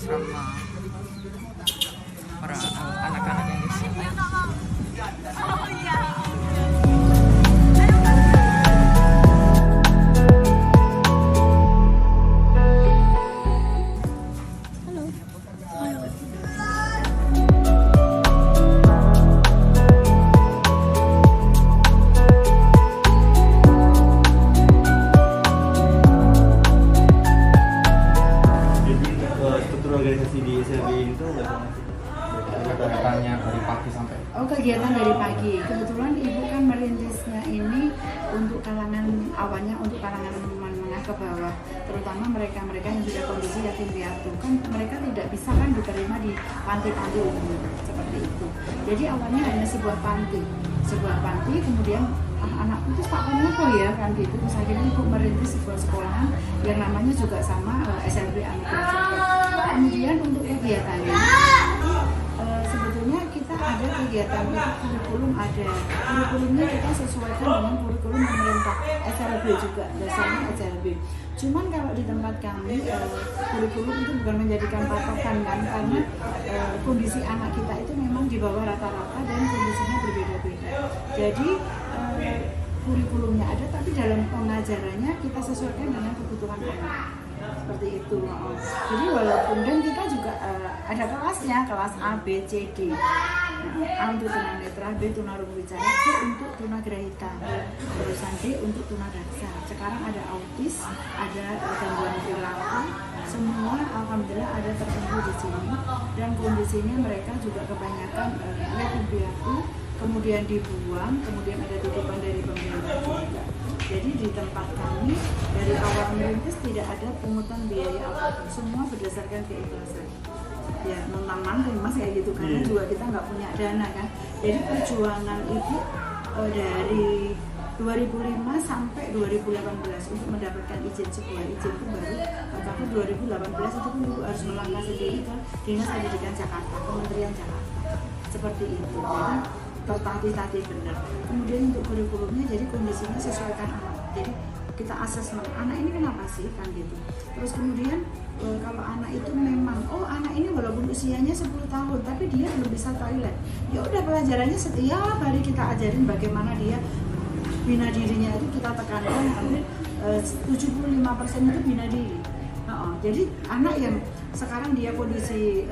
asrama para anak-anak yang di sini. Organisasi di SLB itu kegiatannya dari pagi sampai kegiatan dari pagi. Kebetulan ibu kan merintisnya ini untuk kalangan awalnya untuk kalangan menengah ke bawah, terutama mereka yang sudah kondisi yatim piatu, kan mereka tidak bisa kan diterima di panti-panti umum seperti itu. Jadi awalnya hanya sebuah panti, kemudian anak-anak itu tak kenapa ya kan gitu. Terus akhirnya ibu merintis sebuah sekolahan yang namanya juga sama SLB Anugerah juga. Kemudian untuk kegiatannya sebetulnya kita ada kegiatan itu kurikulum ada. Kurikulumnya kita sesuaikan dengan kurikulum pemerintah SLB juga, dasarnya SLB. Cuman kalau di tempat kami kurikulum itu bukan menjadikan patokan kan, karena kondisi anak kita itu memang di bawah rata-rata dan kondisinya berbeda-beda. Jadi kurikulumnya ada, tapi dalam pengajarannya kita sesuaikan dengan kebutuhan anak. Seperti itu. Jadi walaupun dan kita juga ada kelasnya, kelas A, B, C, D. A untuk tunanetra, B tunarungu-wicara, C untuk tunagrahita, terusan D untuk tunadaksa. Sekarang ada autis, ada gangguan perilaku, semua alhamdulillah ada tertentu di sini. Dan kondisinya mereka juga kebanyakan yatim piatu, kemudian dibuang, kemudian ada titipan dari pemerintah juga. Jadi di tempat kami dari awal merintis tidak ada pungutan biaya apapun, semua berdasarkan keikhlasan. Ya memang mas kayak gitu, karena juga kita nggak punya dana kan. Jadi perjuangan ibu dari 2005 sampai 2018 untuk mendapatkan izin, sebuah izin itu baru karena 2018 itu pun ibu harus melangkah sendiri ke Dinas Pendidikan Jakarta, Kementerian Jakarta, seperti itu. Jadi tertatih-tatih benar. Kemudian untuk kurikulumnya jadi kondisinya sesuaikan anak. Jadi kita asesmen anak ini kenapa sih kan gitu. Terus kemudian kalau anak itu memang anak ini walaupun usianya 10 tahun tapi dia belum bisa toilet. Ya udah pelajarannya setiap hari kita ajarin bagaimana dia bina dirinya itu kita tekankan hampir 75% itu bina diri. Jadi anak yang sekarang dia kondisi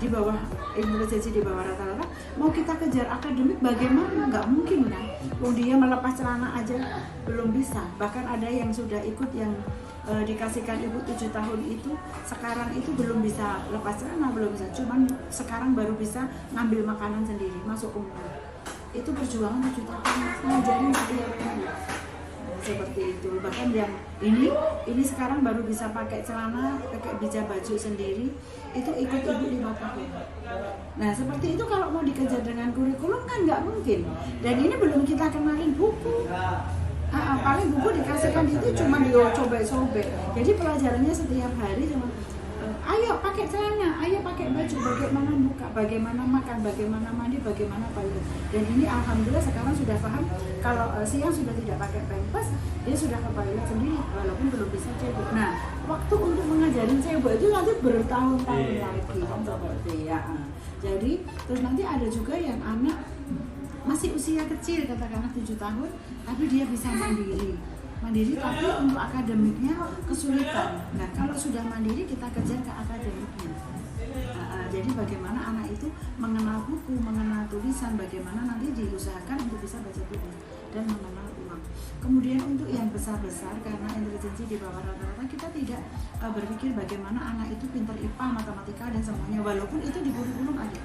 di bawah intelijensi di bawah rata-rata, mau kita kejar akademik bagaimana? Nggak mungkin kan? Dia melepas celana aja belum bisa. Bahkan ada yang sudah ikut yang dikasihkan ibu 7 tahun itu, sekarang itu belum bisa lepas celana, belum bisa. Cuman sekarang baru bisa ngambil makanan sendiri, masuk umur. Itu perjuangan 7 tahun, ngajarin setiap hari. Seperti itu. Bahkan yang ini sekarang baru bisa pakai celana, pakai bija baju sendiri, itu ikut ibu 5 tahun. Nah seperti itu kalau mau dikejar dengan kurikulum kan nggak mungkin. Dan ini belum kita kenalin buku. Paling buku dikasihkan itu cuma dicoba-coba. Jadi pelajarannya setiap hari cuma ayo pakai celana, ayo pakai baju, bagaimana buka, bagaimana makan, bagaimana mandi, bagaimana toilet. Dan ini alhamdulillah sekarang sudah paham kalau siang sudah tidak pakai pampers, dia sudah ke toilet sendiri walaupun belum bisa cebok. Nah, waktu untuk mengajarin cebok itu nanti bertahun-tahun lagi kan seperti ya. Jadi terus nanti ada juga yang anak masih usia kecil katakanlah 7 tahun tapi dia bisa mandiri tapi untuk akademiknya kesulitan. Nah kalau sudah mandiri kita kejar ke akademiknya. Jadi bagaimana anak itu mengenal buku, mengenal tulisan, bagaimana nanti diusahakan untuk bisa baca tulis dan mengenal uang. Kemudian untuk yang besar-besar karena intelijensi di bawah rata-rata kita tidak berpikir bagaimana anak itu pintar IPA, matematika dan semuanya, walaupun itu di kurikulum ada.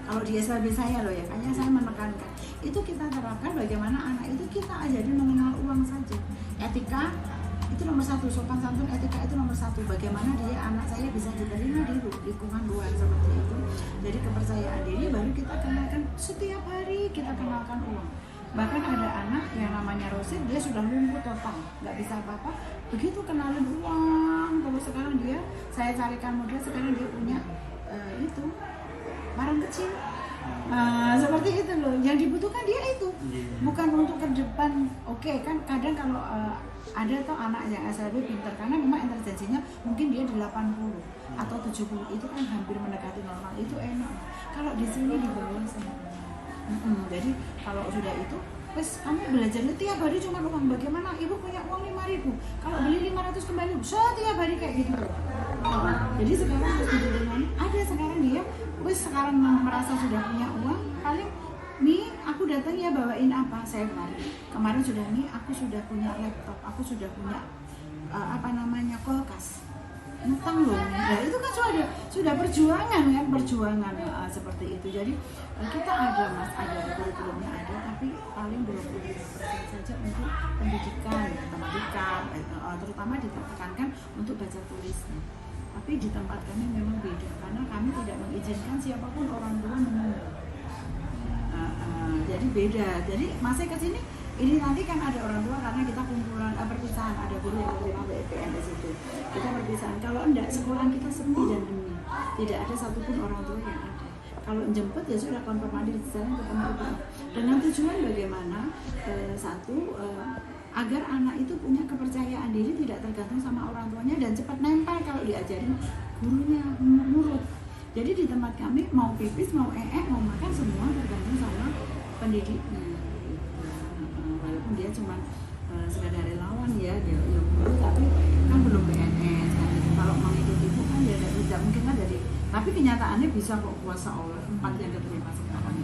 Kalau di SLB saya loh ya, kayaknya saya menekankan itu kita terapkan bagaimana anak itu kita ajarin mengenal uang saja. Etika itu nomor 1, sopan santun etika itu nomor 1. Bagaimana dia anak saya bisa diterima di lingkungan luar seperti itu. Jadi kepercayaan diri baru kita kenalkan setiap hari, kita kenalkan uang. Bahkan ada anak yang namanya Rosid, dia sudah lumpuh total, nggak bisa apa-apa. Begitu kenalin uang, terus sekarang saya carikan modal, sekarang dia punya itu barang kecil Seperti itu loh, yang dibutuhkan dia itu Iya. bukan untuk ke depan. Oke, kan kadang kalau ada tuh anak yang SLB pintar karena memang intelijensinya mungkin dia 80 atau 70, itu kan hampir mendekati normal, itu enak. Kalau di sini di bawah semua. Jadi kalau sudah itu, wes kamu belajar tiap hari cuma uang. Bagaimana ibu punya uang 5.000, kalau beli 500 kembali setiap hari kayak gitu loh. Jadi sekarang harus diberikan. Ada sekarang dia wes sekarang merasa sudah punya uang, paling Mi, aku datang ya bawain apa? Saya kemarin sudah Mi, aku sudah punya laptop, aku sudah punya kulkas. Ngutang loh. Nah, itu kan sudah perjuangan kan, seperti itu. Jadi kita ada Mas, ada kurikulumnya ada, tapi paling 25% saja untuk pendidikan, matematika, terutama ditekankan untuk baca tulisnya. Tapi di tempat kami memang beda karena kami tidak mengizinkan siapapun orang tua menunggu. Jadi beda. Jadi masih ke sini ini nanti kan ada orang tua karena kita kumpulan perpisahan, ada guru yang terima BPN di situ. Kita perpisahan. Kalau enggak, sekolah kita sepi dan hening. Tidak ada satupun orang tua yang ada. Kalau jemput ya sudah konfirmasi di sana ketemu ibu. Dengan tujuan bagaimana agar anak itu punya kepercayaan diri, tidak tergantung sama orang tuanya dan cepat nempel kalau diajarin gurunya nurut. Jadi di tempat kami mau pipis, mau mau makan semua tergantung sama pendidiknya. Walaupun dia cuma sekadar relawan ya, dia guru tapi kan belum PNS kan. Kalau mengikuti itu kan ya tidak mungkin kan jadi. Tapi kenyataannya bisa kok kuasa Allah 4 yang keterima sekarang.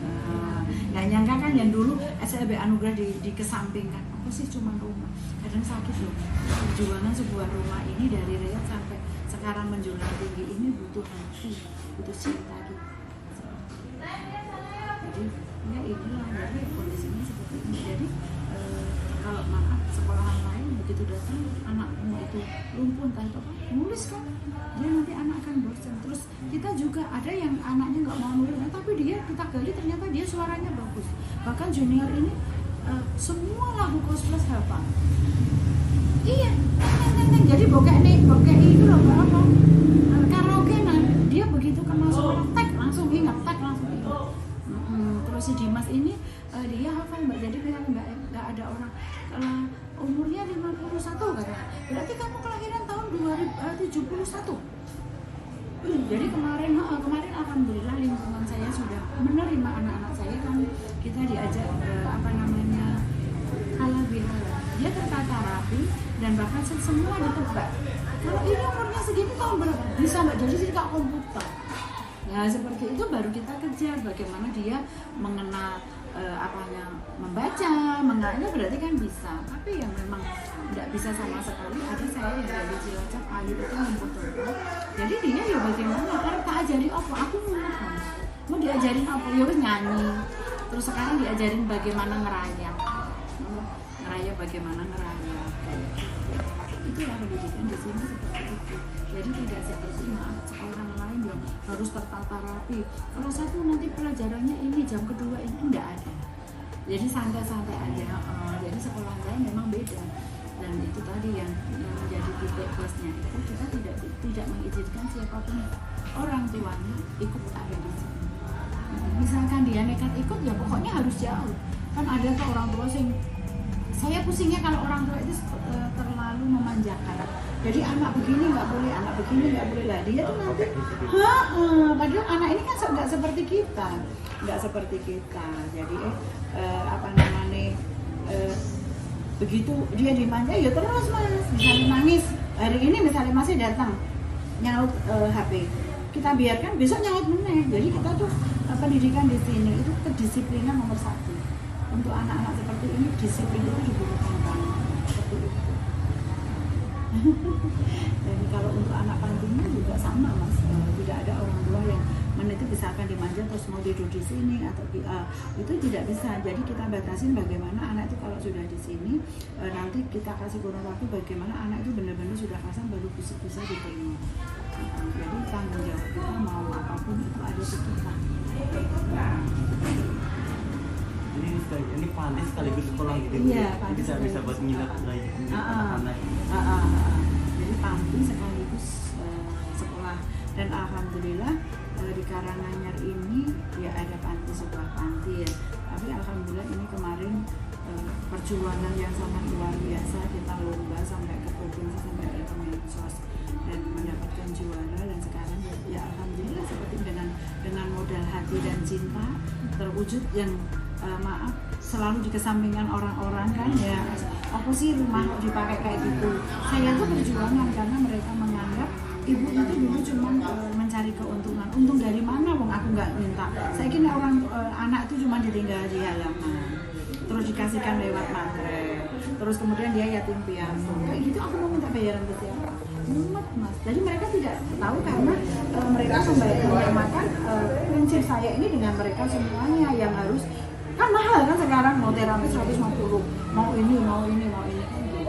Nggak nyangka kan yang dulu SLB Anugerah dikesampingkan. Apa sih cuma rumah? Kadang sakit loh. Perjuangan sebuah rumah ini dari Riyadh sampai sekarang menjulang tinggi ini butuh hati, butuh cinta gitu. Jadi ya inilah, jadi kondisinya seperti ini. Jadi kalau maaf sekolahan lain begitu datang anakmu itu lumpuh tanpa nulis kan, dia nanti anak akan bosan. Terus kita juga ada yang anaknya nggak mau nulis, tapi kita gali ternyata dia suaranya bagus. Bahkan junior ini semua lagu Koes+ hafal. Iya, jadi bokeh itu loh apa? Karaoke dia begitu kan masuk tek langsung ingat. Terus si Dimas ini dia hafal Mbak, jadi bilang nggak ada orang umurnya 51 katanya. Berarti kamu kelahiran tahun 2071. Jadi kemarin alhamdulillah lingkungan saya sudah menerima anak-anak saya kan, kita diajak halal bihalal. Dia tertata rapi dan bahkan semua ditebak. Kalau ini umurnya segini tahun berapa? Bisa Mbak, jadi sih Kak komputer. Ya seperti itu baru kita kejar bagaimana dia mengenal membaca, mengenalnya berarti kan bisa. Tapi yang memang tidak bisa sama sekali, ada saya yang dari Cilacap, Ayu itu membutuhkan. Jadi dia ya bagaimana, karena tak ajari apa, aku mau diajarin apa, ya nyanyi. Terus sekarang diajarin bagaimana ngerayap bagaimana ngerayap kayak gitu. Itulah pendidikan di sini seperti itu. Jadi tidak seperti sekolah lain yang harus tertata rapi. Kalau satu nanti pelajarannya ini jam kedua ini enggak ada. Jadi santai-santai aja. Jadi sekolah lain memang beda. Dan itu tadi yang menjadi titik plusnya itu kita tidak mengizinkan siapapun orang tuanya ikut ada di sini. Misalkan dia nekat ikut ya pokoknya harus jauh. Kan ada ke orang tua saya pusingnya kalau orang tua itu terlalu memanjakan. Jadi anak begini nggak boleh, anak begini nggak boleh lah. Dia tuh nanti, padahal anak ini kan nggak seperti kita, Jadi begitu dia dimanja ya terus mas. Misalnya nangis hari ini misalnya masih datang nyaut HP, kita biarkan besok nyaut meneh. Jadi kita tuh pendidikan di sini itu kedisiplinan nomor 1. Untuk anak-anak seperti ini disiplin itu dibutuhkan banget seperti itu. Dan kalau untuk anak pantinya juga sama mas, tidak ada orang tua yang menitip misalkan dimanja terus mau tidur di sini atau itu tidak bisa. Jadi kita batasin bagaimana anak itu kalau sudah di sini nanti kita kasih kurun waktu bagaimana anak itu benar-benar sudah pasang baru bisa diterima. Jadi tanggung jawab kita mau apapun itu ada di kita. Ini panti sekaligus sekolah gitu. Iya, bisa buat minat anak-anak. Jadi panti sekaligus sekolah. Dan alhamdulillah di Karanganyar ini ya ada panti, sebuah panti ya. Tapi alhamdulillah ini kemarin perjuangan yang sangat luar biasa, kita lomba sampai ke provinsi, sampai ke Kemensos dan mendapatkan juara. Dan sekarang ya alhamdulillah seperti dengan modal hati dan cinta terwujud yang maaf selalu dikesampingkan orang-orang kan ya, apa sih rumah kok dipakai kayak gitu. Saya tuh perjuangan karena mereka menganggap ibu itu dulu cuma mencari keuntungan. Untung dari mana wong aku nggak minta. Saya kira orang anak itu cuma ditinggal di halaman, terus dikasihkan lewat mangkrak, terus kemudian dia yatim piatu kayak gitu. Aku mau minta bayaran ke siapa? Mumet mas. Jadi mereka tidak tahu karena mereka membayarkan prinsip saya ini dengan mereka semuanya yang harus kan mahal kan sekarang, mau terapi 150, mau ini kan gitu.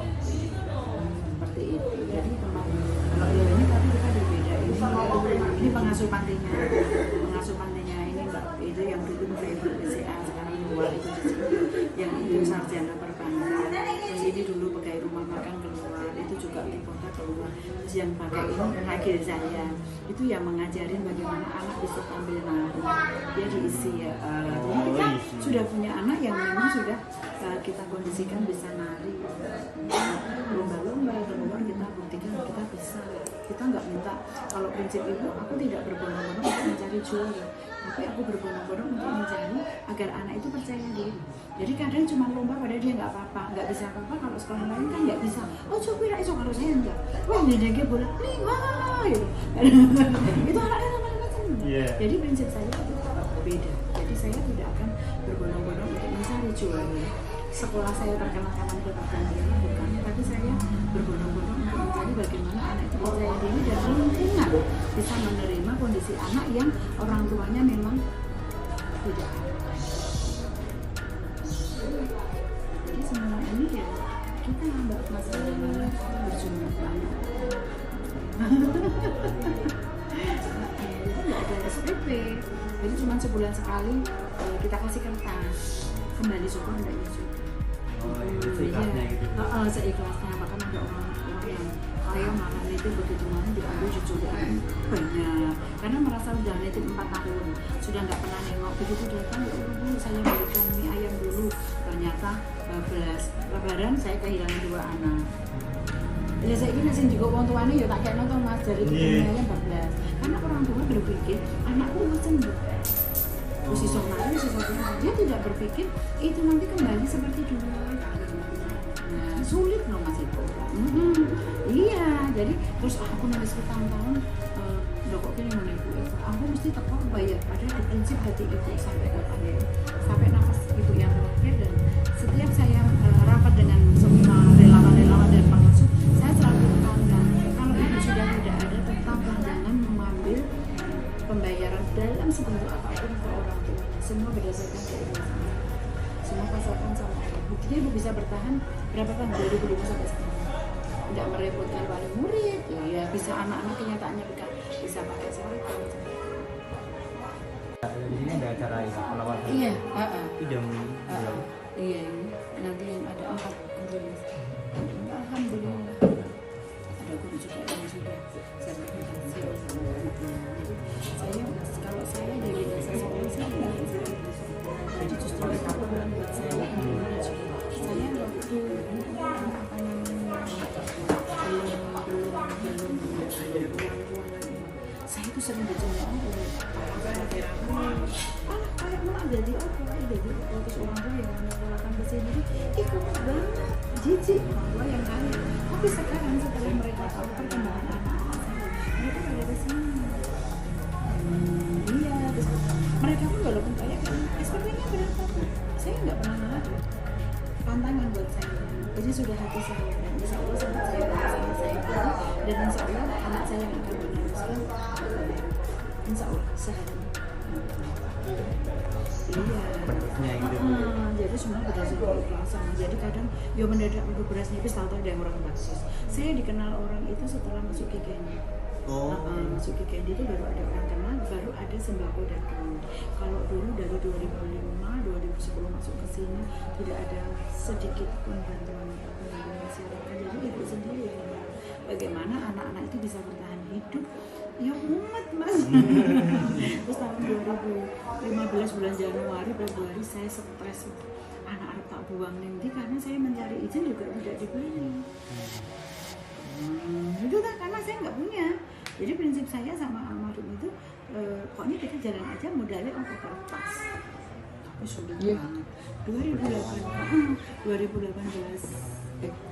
Seperti itu. Jadi kalau ini tapi kita berbeda. Ini pengasuh pantinya ini mbak itu yang dulu ibu BCA, sekarang keluar itu di sini, yang itu sarjana perbankan. Terus ini dulu pegawai rumah makan keluar, itu juga di kota keluar. Terus yang pakai ini lagi saya itu yang mengajarin bagaimana anak bisa tampil nari, dia diisi ya. Jadi kita sudah punya anak yang memang sudah kita kondisikan bisa nari, lomba-lomba keluar kita buktikan kita bisa. Kita nggak minta, kalau prinsip ibu aku tidak berbondong-bondong untuk mencari juara, tapi aku berbondong-bondong untuk mencari agar anak itu percaya diri. Jadi kadang cuma lomba pada dia nggak apa-apa, nggak bisa apa-apa. Kalau sekolah lain kan nggak bisa. Oh coba iso, kalau saya enggak. Wah dia bola, nih wah gitu. Itu anaknya sama-sama senang. Jadi prinsip saya itu beda. Jadi saya tidak akan berbondong-bondong untuk mencari juara. Sekolah saya terkenal-kenal berbagai bukan, tapi saya berbondong-bondong untuk mencari bagaimana anak itu percaya diri dan lingkungan bisa menerima kondisi anak yang orang tuanya memang tidak ada. Jadi semua ini ya kita mbak masalah berjumlah banyak. Jadi nggak ada SPP, jadi cuma sebulan sekali kita kasih kertas kembali syukur enggak ya syukur. Seikhlasnya gitu. Seikhlasnya. Bahkan ada orang yang saya malah itu begitu mana diambil jujuran banyak karena merasa udah nitip 4 tahun sudah nggak pernah nengok. Begitu datang ya bu saya berikan mie ayam dulu, ternyata belas lebaran saya kehilangan 2 anak. Ya saya ini masih juga orang tuanya ya tak kayak nonton mas dari itu mie ayam 14 karena orang tua berpikir anakku macam si somari, dia tidak berpikir itu nanti kembali seperti dulu. Nah, sulit loh mas itu. Iya, jadi terus aku nulis bertahun-tahun loh kok gini ibu itu aku mesti tekor bayar pada di prinsip hati ibu sampai kapan ya, sampai nafas ibu yang terakhir. Dan setiap saya rapat dengan semua relawan-relawan dan pengasuh, saya selalu tekankan kalau ibu sudah tidak ada tetaplah jangan mengambil pembayaran dalam sebentuk apapun ke orang tua, semua berdasarkan keikhlasan, semua pasalkan sama Allah. Buktinya ibu bisa bertahan berapa tahun, 2005 sampai sekarang, tidak merepotkan wali murid, ya bisa anak-anak kenyataannya bisa pakai seragam. Di sini ada acara ini pelawat. Iya, Itu jam berapa? Iya, nanti yang ada 4 guru. Alhamdulillah. Ada guru juga yang sudah sertifikasi sama anaknya. Jadi saya kalau saya dari dasar saya jadi justru itu buat saya waktu apa namanya saya itu sering dicemooh oleh kayak mana jadi apa terus orang tua yang menyekolahkan ke sini ikut banget jijik orang tua yang kaya. Tapi sekarang setelah mereka tahu perkembangan anak-anak saya, mereka pada ke sini. Iya, terus mereka pun walaupun kaya kan SPP-nya berapa? Saya nggak pernah ada tantangan buat saya. Jadi sudah hati saya dan insya Allah sangat saya dan insya Allah anak saya yang akan meneruskan insya Allah sehari. Iya. Gitu. Jadi semua berdasarkan keikhlasan. Jadi kadang yo mendadak untuk beras nipis tahu ada yang orang baksos. Saya dikenal orang itu setelah masuk KKN. Masuk KKN itu baru ada orang kenal, baru ada sembako dagang. Kalau dulu dari 2005, 2010 masuk ke sini tidak ada sedikit pun bantuan dari masyarakat. Jadi ibu sendiri yang bagaimana anak-anak itu bisa bertahan hidup. Ya umat mas. Terus tahun 2015 bulan Januari, Februari saya stres. Anak-anak tak buang nanti karena saya mencari izin juga tidak diberi. Itu kan karena saya nggak punya. Jadi prinsip saya sama almarhum itu, pokoknya kita jalan aja modalnya untuk kertas. Tapi sulit banget. 2018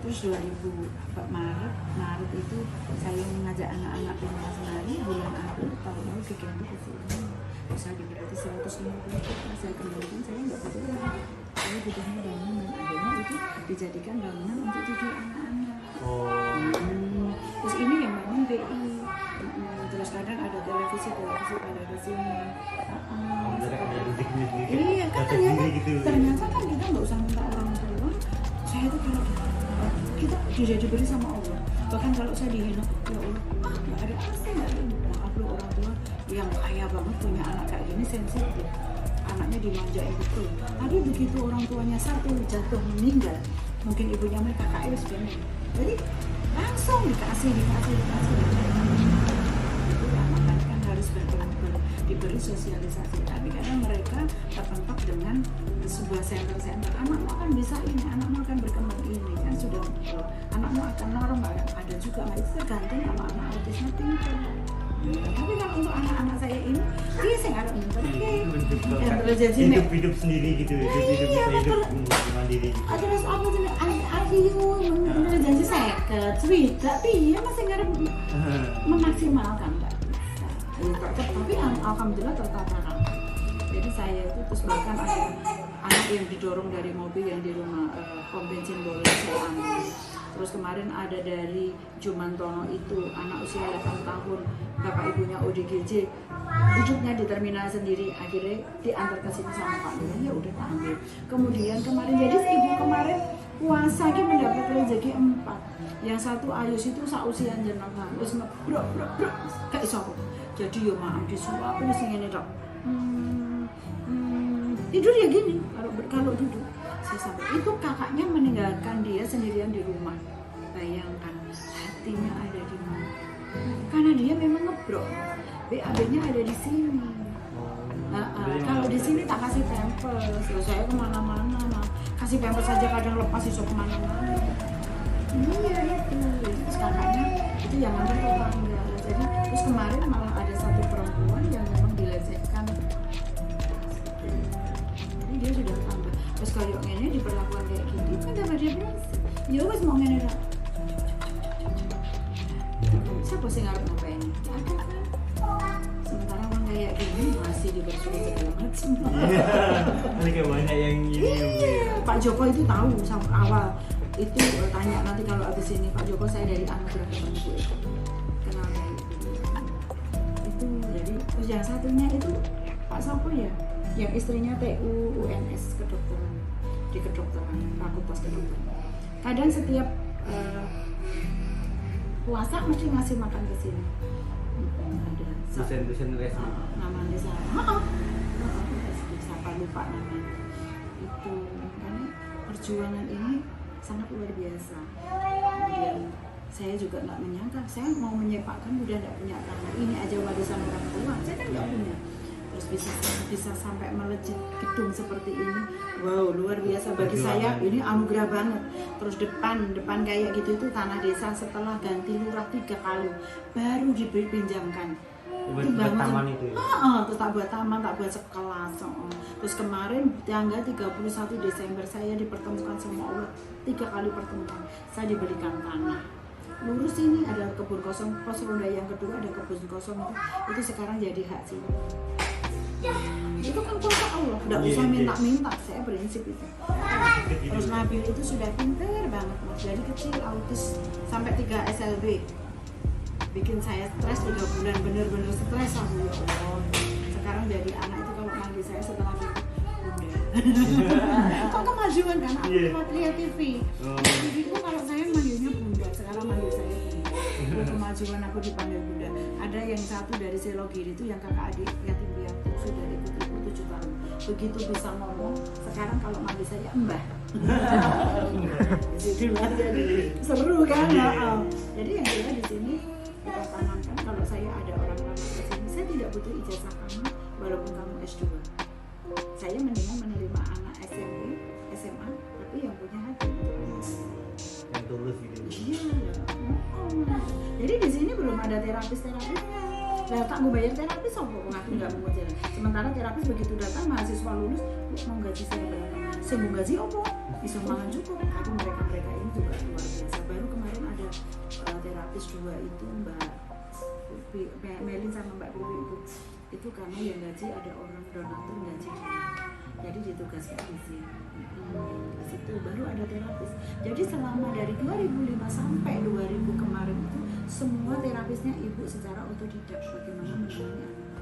terus 2000 Maret itu saya mengajak anak-anak di rumah Senari bulan April tahu-tahu diganti ke sini. Saya diberi 150 juta, saya kembalikan, saya nggak butuh lagi. Saya butuhnya bangunan, akhirnya itu dijadikan bangunan untuk tidur anak-anak. Terus ini yang bangun BI. Terus kadang ada televisi pada kesini. Iya kan ternyata kan kita nggak usah minta orang tua. Saya tuh kalau kita sudah diberi sama Allah. Bahkan kalau saya dihina, ya Allah, nggak ada pasti nggak ada. Maaf loh orang tua yang kaya banget punya anak kayak gini sensitif. Anaknya dimanjain betul. Tapi begitu orang tuanya satu jatuh meninggal, mungkin ibunya mereka kakaknya sebenarnya. Jadi langsung dikasih. Itu anak kan harus diberi sosialisasi. Tapi kadang mereka terpentok dengan sebuah center. Anakmu akan bisa ini, anakmu akan berkembang ini kan sudah, anakmu akan normal. Ada juga itu tergantung sama anak autisnya pintar. Tapi kalau untuk anak-anak saya ini, dia sih nggak ada hidup sendiri gitu, hidup mandiri. Terus apa tuh? Intelijensi saya ke tapi ya masih nggak memaksimalkan nggak bisa. Tapi alhamdulillah tertata. Jadi saya itu terus bahkan ada anak yang didorong dari mobil yang di rumah pom bensin boleh saya ambil. Terus kemarin ada dari Jumantono itu anak usia 8 tahun, bapak ibunya ODGJ, hidupnya di terminal sendiri, akhirnya diantar ke sini sama Pak Lurah, ya udah tak ambil. Kemudian kemarin jadi ibu kemarin puasa ki mendapat rezeki 4. Yang satu Ayus itu sausian jenengan, wis ngebrok gak iso. Jadi yo maaf disuap wis ngene tok. Tidur ya gini, kalau duduk. Saya sampai itu kakaknya meninggalkan dia sendirian di rumah. Bayangkan hatinya ada di mana? Karena dia memang ngebrok. BAB-nya ada di sini. Kalau di sini tak kasih pampers, saya kemana-mana, kasih pampers saja kadang lepas iso kemana-mana. Iya itu. Terus kakaknya itu yang ngantar tetangga. Jadi terus kemarin malah ada satu perempuan yang memang dilecehkan. Jadi dia sudah tambah. Terus kalau ini diperlakukan kayak gini, kan tambah dia bilang, ya wes mau ngene rak. Siapa sih ngarep ngapain? Ada kan? Sementara orang kayak gini masih dibersulit segala macam. Ini kayak banyak yang ini. Iya, Pak Joko itu tahu sampai awal itu tanya nanti kalau habis ini Pak Joko saya dari anugerah ketemu itu kenal kayak gitu. Itu jadi terus yang satunya itu Pak Sopo ya, yang istrinya TU UNS kedokteran di kedokteran fakultas kedokteran. Kadang setiap puasa mesti ngasih makan ke sini. Ada dosen resmi. Namanya siapa lupa namanya. Itu karena perjuangan ini sangat luar biasa. Kemudian saya juga nggak menyangka, saya mau menyepakkan udah nggak punya karena ini aja warisan orang tua, saya kan nggak punya. Terus bisa sampai melejit gedung seperti ini, wow luar biasa bagi saya, ini anugerah banget. Terus depan kayak gitu itu tanah desa setelah ganti lurah 3 kali baru dipinjamkan. Itu buat taman itu ya? Terus tak buat taman, tak buat sekelas. Terus kemarin tanggal 31 Desember saya dipertemukan sama Allah 3 kali pertemuan. Saya diberikan tanah. Lurus ini ada kebun kosong, pos ronda yang kedua ada kebun kosong itu sekarang jadi hak sih. Itu kan kuasa Allah, nggak usah minta-minta, saya prinsip itu. Terus Nabil itu sudah pintar banget, dari kecil autis sampai 3 SLB. Bikin saya stres 3 bulan, bener-bener stres aku ya Allah. Sekarang jadi anak itu kalau manggil saya setelah itu bunda. Kok kemajuan kan? Aku lihat TV. TV itu kalau saya manggilnya bunda, sekarang manggil saya bunda. Kemajuan aku dipanggil bunda. Ada yang satu dari Selogiri itu yang kakak adik yatim piatu sudah ikut 7 tahun. Begitu bisa ngomong, sekarang kalau manggil saya mbah. Jadi seru kan? Jadi yang jelas di sini kita tanamkan, kalau saya ada orang lamar ke sini, saya tidak butuh ijazah kamu walaupun kamu S2. Saya mendingan menerima anak SMP, SMA, tapi yang punya hati. Yang tulus gitu. Iya. Jadi di sini belum ada terapis-terapisnya. Lah tak gue bayar terapis apa? Aku nggak mau jalan. Sementara terapis begitu datang mahasiswa lulus, mau gaji saya berapa? Saya mau gaji apa? Bisa mangan cukup. Tapi mereka ini juga luar biasa. Baru kemarin ada terapis 2 itu Mbak Melin sama Mbak Pipi itu karena yang gaji ada orang donatur gaji. Jadi ditugaskan di sini. Di situ baru ada terapis. Jadi selama dari 2005 sampai 2000 kemarin itu semua terapisnya ibu secara otodidak bagaimana menangani anak.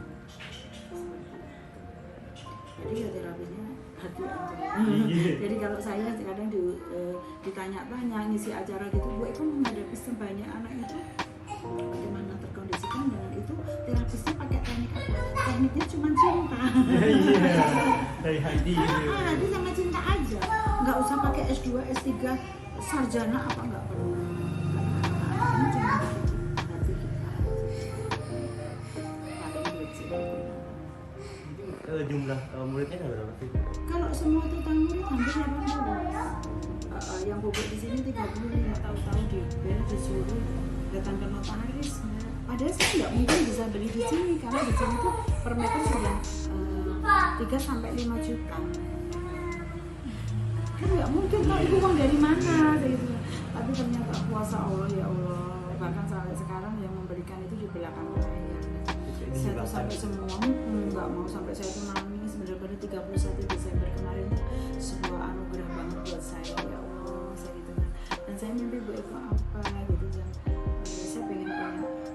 Jadi ya terapisnya hati aja. Jadi kalau saya kadang ditanya-tanya ngisi acara gitu, Bu Eko menghadapi sebanyak anak itu bagaimana terkondisikan dengan itu, terapisnya pakai teknik apa? Tekniknya cuma cinta. Dari hati gitu. Hati sama cinta aja, nggak usah pakai S2, S3, sarjana apa nggak perlu. Karena ini cuma hati kita. Paling duit sih. Jumlah muridnya ada berapa sih? Kalau semua total murid hampir 80. Yang bobot di sini 35, tahu-tahu di bel disuruh datang ke notaris. Padahal saya nggak mungkin bisa beli di sini karena di sini tuh per meter sudah 3 sampai 5 juta. Kan nggak mungkin kalau itu uang dari mana gitu. Tapi ternyata kuasa Allah ya Allah. Bahkan sampai sekarang yang memberikan itu di belakang saya. Saya tuh sampai semua nggak mau sampai saya tuh nangis benar-benar 31 Desember kemarin tuh sebuah anugerah banget buat saya ya Allah saya gitu kan. Dan saya mimpi Bu Eko apa gitu kan. Saya pengen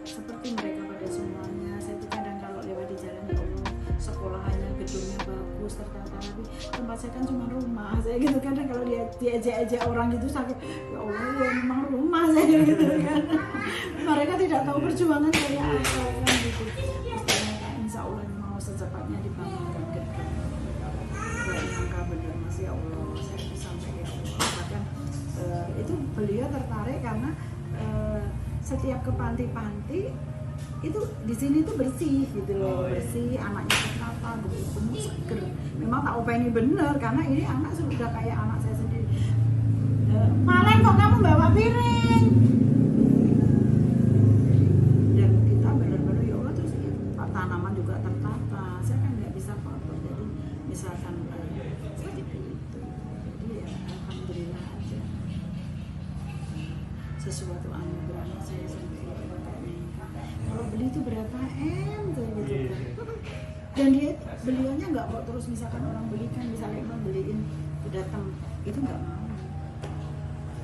seperti mereka pada semuanya. Saya tuh kadang kalau lewat di jalan ya Allah sekolahannya gedungnya bagus tertata, tapi tempat saya kan cuma rumah saya gitu kadang kalau diajak-ajak orang gitu sakit ya Allah ya memang rumah saya gitu kan. Mereka tidak tahu perjuangan saya apa kan gitu. Insya Allah mau secepatnya dibangunkan gedung. Gak nyangka benar Mas ya Allah saya itu sampai ya Allah. Bahkan itu beliau tertarik karena setiap ke panti-panti itu di sini tuh bersih gitu loh, bersih, anaknya tertata, begitu seger. Memang tak openi bener karena ini anak sudah kayak anak saya sendiri. Malen kok kamu bawa piring? Dan kita benar-benar ya Allah terus tanaman juga tertata. Saya kan nggak bisa foto, jadi misalkan seperti itu. Jadi ya alhamdulillah aja. Sesuatu anugerah saya sendiri. Kalau beli itu berapa M tuh gitu kan. Dan beliaunya nggak kok terus misalkan orang belikan misalnya orang beliin datang itu nggak mau.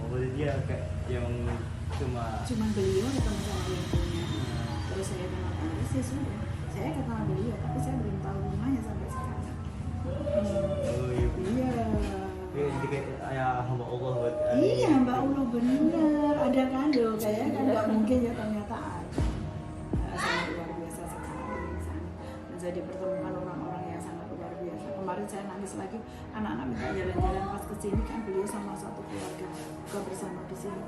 Oh dia kayak yang cuma beliau ketemu sama yang punya. Terus saya kenal Aris ya sudah. Saya ketemu beliau tapi saya belum tahu rumahnya sampai sekarang. Iya. Jadi kayak hamba Allah buat. Iya hamba Allah bener. Ada kan loh kayak kan nggak mungkin ya ternyata ada. Sangat luar biasa sekali menjadi pertemuan orang-orang yang sangat luar biasa. Kemarin saya nangis lagi anak-anak minta jalan-jalan pas kesini kan beliau sama satu keluarga buka bersama di sini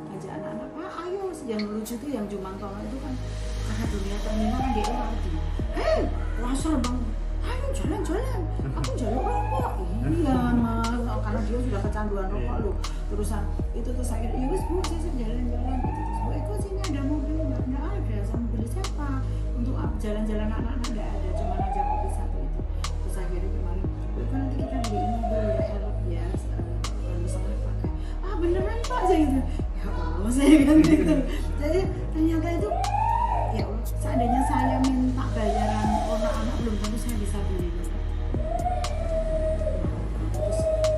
ngajak anak-anak Pak ayo yang lucu tuh yang Jumantono itu kan karena dunia terminal kan di LRT hei wasal bang ayo jalan-jalan aku jalan rokok iya mas karena dia sudah kecanduan rokok loh terusan itu terus saya iya wis bu saya jalan-jalan gitu terus bu Eko sini ada mobil nggak ada sama mobil siapa untuk jalan-jalan anak-anak nggak ada cuma aja mobil satu itu terus akhirnya kemarin bu Eko nanti kita beliin mobil ya elok ya lalu saya pakai beneran pak saya gitu ya Allah saya kan gitu jadi ternyata itu ya Allah seandainya saya minta bayaran anak-anak belum tentu saya bisa beli terus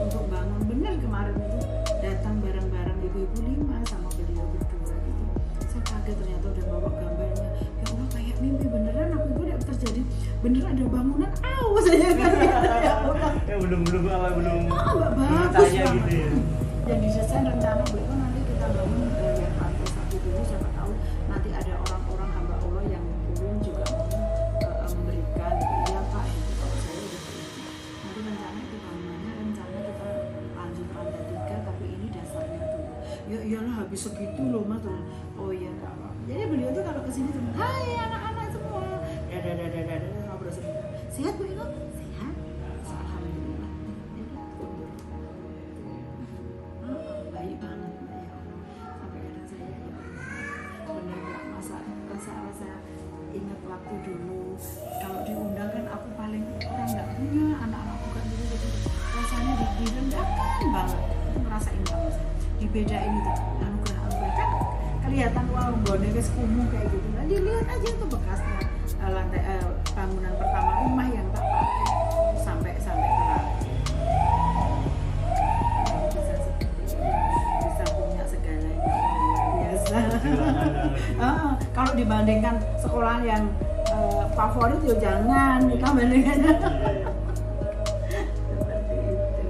untuk bangun bener kemarin itu datang bareng-bareng ibu-ibu 5 sama beliau berdua gitu saya kaget ternyata udah bawa gambarnya ya Allah kayak mimpi beneran aku itu udah terjadi bener ada bangunan saya kan ya Allah ya belum bagus tanya banget gitu ya. Yang didesain rencana Bu Eko nanti kita bangun yang lantai 1 dulu siapa tahu nanti ada orang-orang hamba Allah yang turun juga mau memberikan iya Pak gitu kalau saya udah nanti rencana itu bangunannya rencana kita lanjut lantai 3 tapi ini dasarnya dulu ya iyalah habis segitu loh mas. Oh iya nggak apa. Jadi beliau tuh kalau kesini tuh, hai anak-anak semua, ngobrol sebentar. Sehat Bu Iko? Sehat. Alhamdulillah. Baik banget ya Allah. Sampai kadang saya ya benar nggak rasa ingat waktu dulu kalau diundang kan aku paling orang nggak punya anak-anak bukan dulu jadi rasanya direndahkan banget, itu ngerasain banget dibedain itu anugerah kan kelihatan wow gone wis kumuh kayak gitu nah dilihat aja tuh bekasnya lantai bangunan pertama rumah yang tak pakai sampai terang bisa seperti bisa punya segalanya biasa. Kalau dibandingkan sekolah yang favorit ya jangan kita bandingkannya. Seperti itu.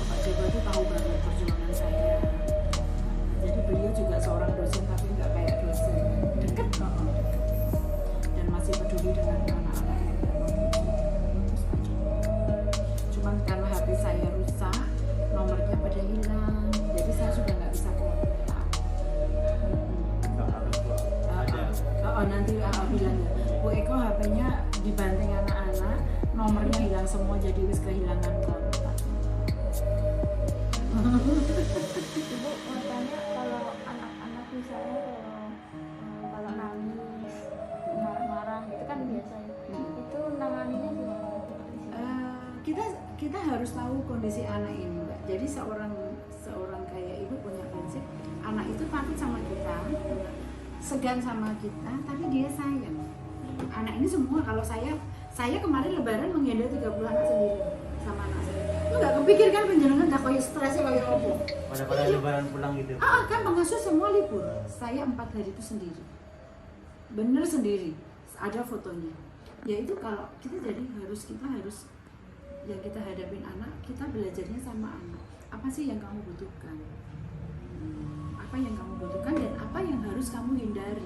Pak Joko itu tahu banget perjuangan saya. Jadi beliau juga seorang dosen tapi nggak kayak dosen deket kok. Dan masih peduli dengan anak-anak yang bagus aja. Cuman karena HP saya rusak, nomornya pada hilang, jadi saya sudah nggak bisa kontak. Nanti bilang Bu Eko HP-nya dibanting anak-anak, nomornya hilang semua jadi wis kehilangan kontak. Ibu mau tanya kalau anak-anak misalnya kalau nangis, marah-marah itu kan biasanya itu nanganinya gimana? Kita harus tahu kondisi anak ini Mbak. Jadi seorang kayak ibu punya prinsip anak itu takut sama kita, segan sama kita, tapi dia sayang. Anak ini semua kalau saya kemarin lebaran menggendong 30 anak sendiri sama anak saya. Lu nggak kepikir kan penjenengan gak kayak stresnya kayak apa? Pada lebaran pulang gitu. Kan pengasuh semua libur. Saya 4 hari itu sendiri. Bener sendiri. Ada fotonya. Ya itu kalau kita harus yang kita hadapin anak, kita belajarnya sama anak. Apa sih yang kamu butuhkan? Apa yang kamu butuhkan dan apa yang harus kamu hindari.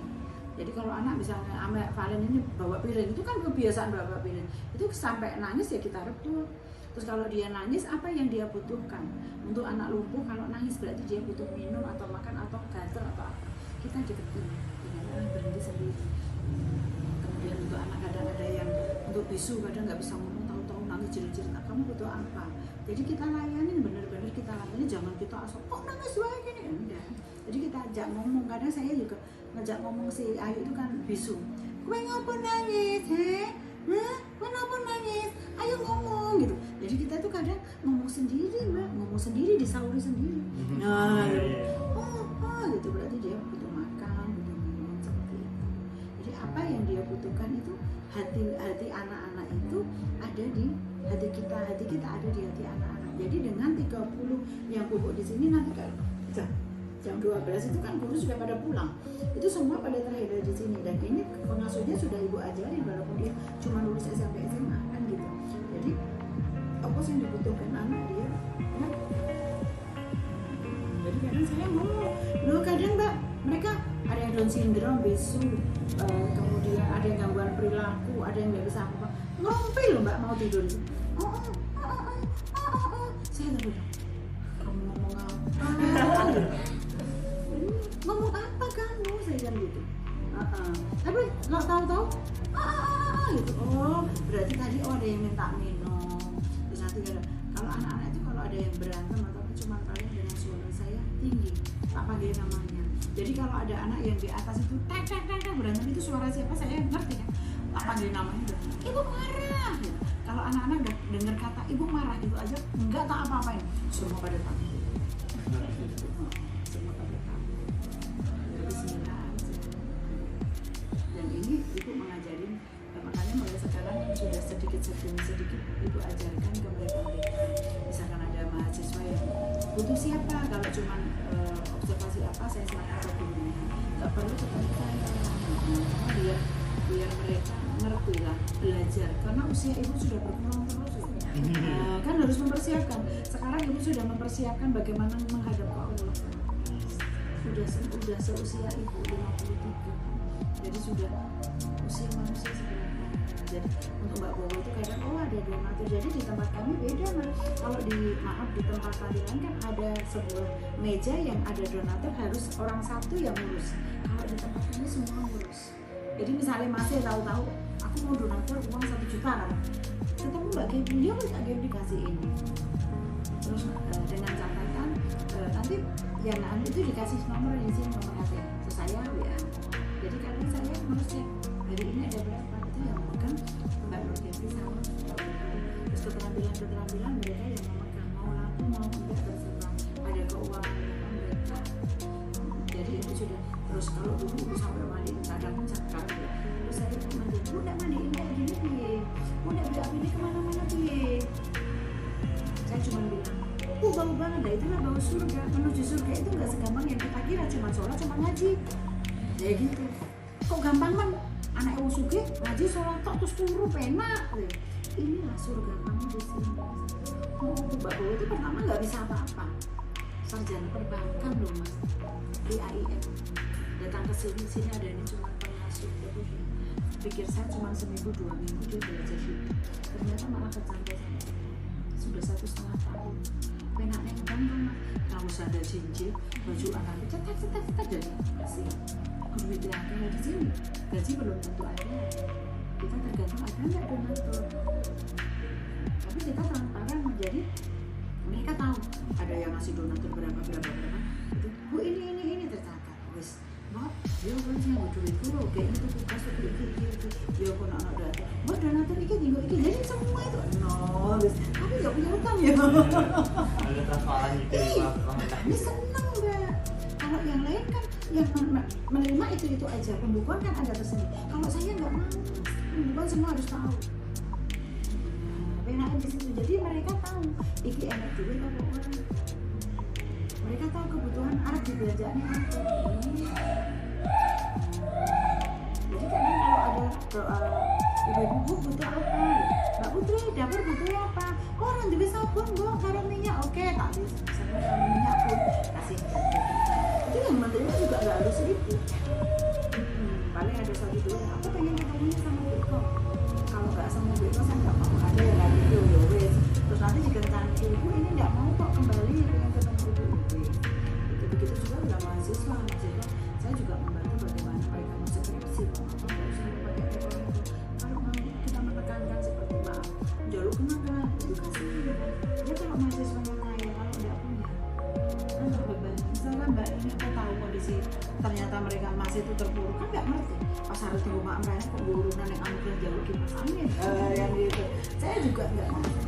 Jadi kalau anak misalnya Mbak Valen ini bawa piring, itu kan kebiasaan bawa piring. Itu sampai nangis ya kita rebut. Terus kalau dia nangis, apa yang dia butuhkan? Untuk anak lumpuh kalau nangis berarti dia butuh minum atau makan atau gatel atau apa. Kita deketin dengan berhenti sendiri. Kemudian untuk anak kadang ada yang untuk bisu kadang nggak bisa ngomong, tahu-tahu nangis jerit-jerit. Kamu butuh apa? Jadi kita layanin bener-bener kita layani, jangan kita asal kok nangis banget gini enggak. Jadi kita ajak ngomong, kadang saya juga ngajak ngomong si Ayu itu kan bisu. Kowe ngapa nangis, kenapa nangis? Ayo ngomong gitu. Jadi kita tuh kadang ngomong sendiri Mbak, ngomong sendiri disauri sendiri. Nah, gitu berarti dia butuh makan, butuh minum seperti itu. Jadi apa yang dia butuhkan itu hati anak-anak itu ada di hati kita ada di hati anak-anak. Jadi dengan 30 yang bubuk di sini nanti kan jam 12 itu kan guru sudah pada pulang. Itu semua pada terhadap di sini dan ini pengasuhnya sudah ibu ajarin walaupun dia cuma lulus SMP SMA kan gitu. Jadi apa sih yang dibutuhkan anak dia? Ya. Jadi kadang saya ngomong, loh kadang Mbak mereka ada yang Down syndrome, bisu, kemudian ada yang gangguan perilaku, ada yang nggak bisa apa, ngompe loh Mbak mau tidur. Saya tahu kamu ngomong apa? Ngomong apa kamu? Saya kan gitu. Tapi nggak tahu-tahu, gitu. Oh berarti tadi ada yang minta minum. Terus nanti kalau anak-anak itu kalau ada yang berantem atau cuma kalian dengan suara saya tinggi, tak panggil namanya. Jadi kalau ada anak yang di atas itu tek berantem itu suara siapa saya ngerti kan? Tak panggil namanya, ibu marah. Kalau anak-anak udah dengar kata ibu marah gitu aja, enggak tak apa-apain, semua pada takut. Semua pada takut. Bismillah aja. Dan ini ibu mengajarin, makanya mulai sekarang sudah sedikit ibu ajarkan ke mereka. Misalkan ada mahasiswa yang butuh siapa, kalau cuma observasi apa saya silakan hubungi. Nggak perlu ketemu saya, biar mereka ngerti lah, belajar. Karena usia ibu sudah berkembang terus. Kan harus mempersiapkan. Sekarang ibu sudah mempersiapkan bagaimana menghadap ke Allah. Sudah seusia ibu 53. Jadi sudah usia manusia sebenarnya. Jadi untuk Mbak Bowo itu kadang ada donatur. Jadi di tempat kami beda mas. Kalau di tempat panggilan kan ada sebuah meja yang ada donatur, harus orang satu yang ngurus. Kalau di tempat kami semua ngurus. Jadi misalnya masih tahu-tahu aku mau donatur uang 1 juta kan, ketemu Mbak Gaby, dia Mbak Gaby dikasih ini. Terus dengan catatan nanti yang itu dikasih nomor di sini, nomor ATM saya WA. Jadi kadang saya harus cek hari ini ada berapa, itu yang memegang Mbak Nur Gaby sama Mbak Bowo. Terus keterampilan mereka yang memegang, mau laku mau enggak terserah, ada keuangan mereka. Jadi itu sudah. Terus kalau dulu sampai mandi kadang pun sekarang ya, terus saya mandi, udah mandiin kayak gini piye, udah beli ini kemana-mana piye. Saya cuma bilang, bau banget, dah itulah bau surga. Menuju surga itu nggak segampang yang kita kira, cuma sholat, cuma ngaji. Ya gitu. Kok gampang man? Anak yang sugih ngaji sholat tok terus turu penak. Inilah surga kamu di sini. Oh, Mbak Bowo itu pertama nggak bisa apa-apa. Sarjana perbankan loh mas, di AIF. Datang ke sini ada ini cuma pengasuh. Pikir saya cuma seminggu 2 minggu dia belajar hidup. Ternyata malah kecantol sama saya. Sudah 1,5 tahun. Penaknya gampang mas. Nggak usah ada cincin, baju anak cetak jadi masih. Duit lagi nggak di sini. Gaji belum tentu ada. Kita tergantung ada nggak donatur. Tapi kita transparan, jadi mereka tahu ada yang ngasih donatur berapa. Itu bu ini tercatat. Wes. Mbak, dia kan sih mau duit dulu, kayak itu tugas gitu. Ya aku nak data. Mbak donatur iki, jadi semua itu nol. Tapi nggak punya utang ya. Ada transparan gitu ya Pak. Ini seneng Mbak. Kalau yang lain kan yang menerima itu aja, pembukuan kan ada tersendiri. Kalau saya nggak mau, pembukuan semua harus tahu. Pengen di situ, jadi mereka tahu iki enak duit apa orang. Mereka tahu kebutuhan Arab di belanjaannya apa. Jadi kadang kalau ada ibu-ibu butuh apa, Mbak Putri dapur butuh apa, orang duwe sabun mbok karo minyak, oke tak sama minyak pun kasih. Itu yang menerima juga nggak harus ribu. Paling ada 1-2 aku pengen ketemunya sama Beko. Kalau nggak sama Beko saya nggak mau, ada yang nggak gitu ya wes. Terus nanti jika nanti ibu ini nggak mau kok kembali dengan ketemu ibu. Begitu juga dengan mahasiswa, saya juga membantu bagaimana mereka mau skripsi, nggak usah pakai ekonomi. Kalau mau kita menekankan seperti maaf, jalur kenapa itu kasih. Ya kalau mahasiswa yang kaya, kalau nggak punya, nggak beban. Misalnya Mbak ini aku tahu kondisi ternyata mereka masih itu terpuruk, kan nggak ngerti. Pas harus di rumah mereka kok burunan yang anugerah jalur kipas angin, yang gitu. Saya juga nggak ngerti.